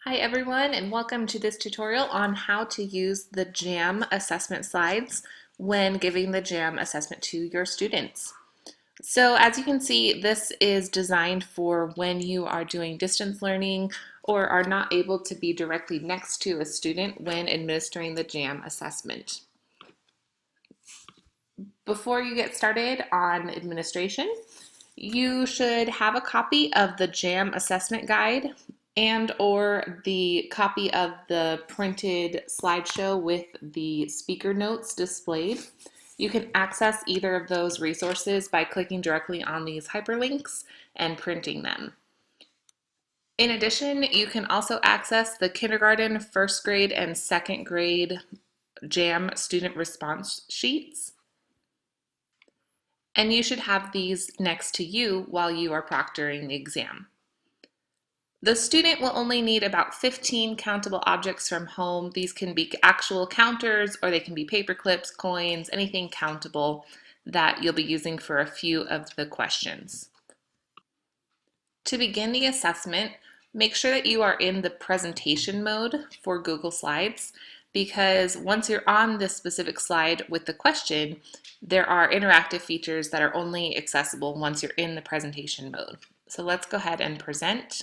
Hi everyone, and welcome to this tutorial on how to use the JAM assessment slides when giving the JAM assessment to your students. So as you can see, this is designed for when you are doing distance learning or are not able to be directly next to a student when administering the JAM assessment. Before you get started on administration, you should have a copy of the JAM assessment guide and or the copy of the printed slideshow with the speaker notes displayed. You can access either of those resources by clicking directly on these hyperlinks and printing them. In addition, you can also access the kindergarten, first grade, and second grade JAM student response sheets. And you should have these next to you while you are proctoring the exam. The student will only need about 15 countable objects from home. These can be actual counters or they can be paper clips, coins, anything countable that you'll be using for a few of the questions. To begin the assessment, make sure that you are in the presentation mode for Google Slides, because once you're on this specific slide with the question, there are interactive features that are only accessible once you're in the presentation mode. So let's go ahead and present.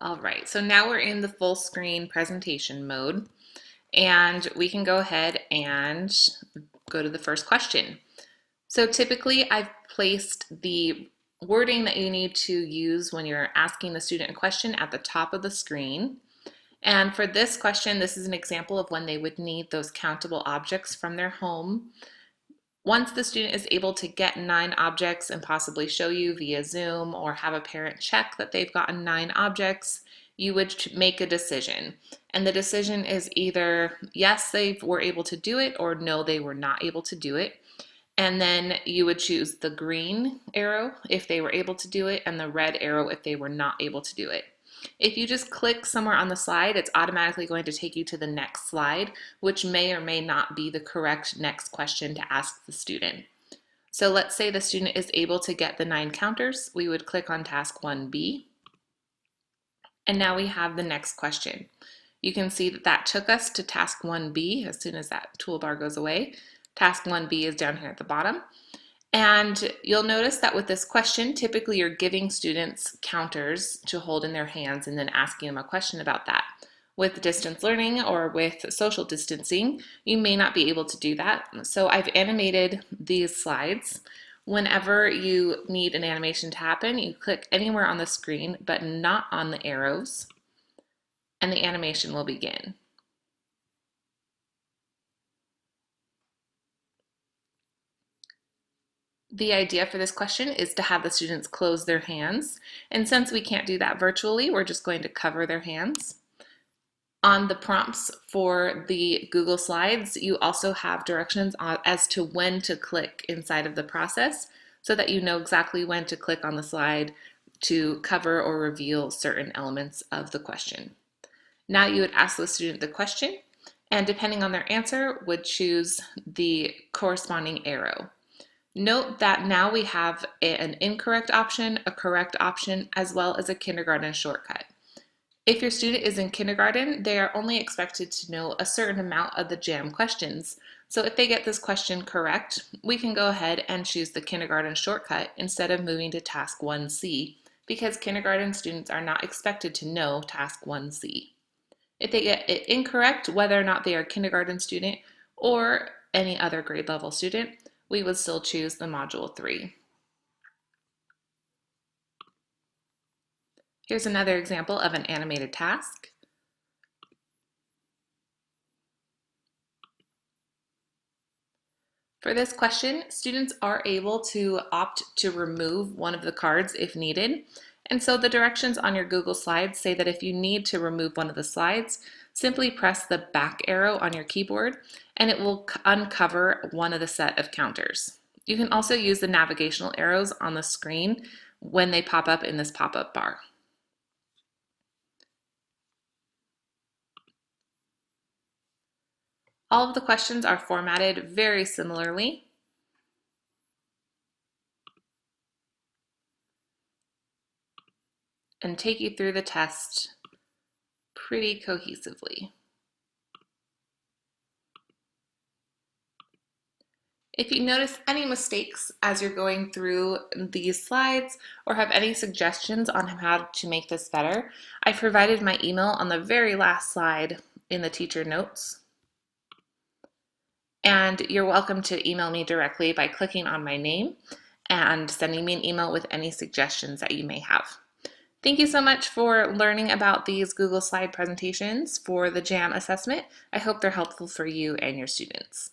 All right, so now we're in the full screen presentation mode, and we can go ahead and go to the first question. So typically I've placed the wording that you need to use when you're asking the student a question at the top of the screen. And for this question, this is an example of when they would need those countable objects from their home. Once the student is able to get 9 objects and possibly show you via Zoom or have a parent check that they've gotten 9 objects, you would make a decision. And the decision is either yes, they were able to do it, or no, they were not able to do it. And then you would choose the green arrow if they were able to do it and the red arrow if they were not able to do it. If you just click somewhere on the slide, it's automatically going to take you to the next slide, which may or may not be the correct next question to ask the student. So let's say the student is able to get the 9 counters. We would click on task 1B. And now we have the next question. You can see that that took us to task 1B as soon as that toolbar goes away. Task 1B is down here at the bottom. And you'll notice that with this question, typically you're giving students counters to hold in their hands and then asking them a question about that. With distance learning or with social distancing, you may not be able to do that. So I've animated these slides. Whenever you need an animation to happen, you click anywhere on the screen, but not on the arrows, and the animation will begin. The idea for this question is to have the students close their hands. And since we can't do that virtually, we're just going to cover their hands. On the prompts for the Google Slides, you also have directions as to when to click inside of the process so that you know exactly when to click on the slide to cover or reveal certain elements of the question. Now you would ask the student the question, and depending on their answer, would choose the corresponding arrow. Note that now we have an incorrect option, a correct option, as well as a kindergarten shortcut. If your student is in kindergarten, they are only expected to know a certain amount of the JAM questions. So if they get this question correct, we can go ahead and choose the kindergarten shortcut instead of moving to task 1C, because kindergarten students are not expected to know task 1C. If they get it incorrect, whether or not they are a kindergarten student or any other grade level student, we would still choose the module 3. Here's another example of an animated task. For this question, students are able to opt to remove one of the cards if needed. And so the directions on your Google Slides say that if you need to remove one of the slides, simply press the back arrow on your keyboard and it will uncover one of the set of counters. You can also use the navigational arrows on the screen when they pop up in this pop-up bar. All of the questions are formatted very similarly. and take you through the test pretty cohesively. If you notice any mistakes as you're going through these slides or have any suggestions on how to make this better, I provided my email on the very last slide in the teacher notes. And you're welcome to email me directly by clicking on my name and sending me an email with any suggestions that you may have. Thank you so much for learning about these Google Slide presentations for the JAM assessment. I hope they're helpful for you and your students.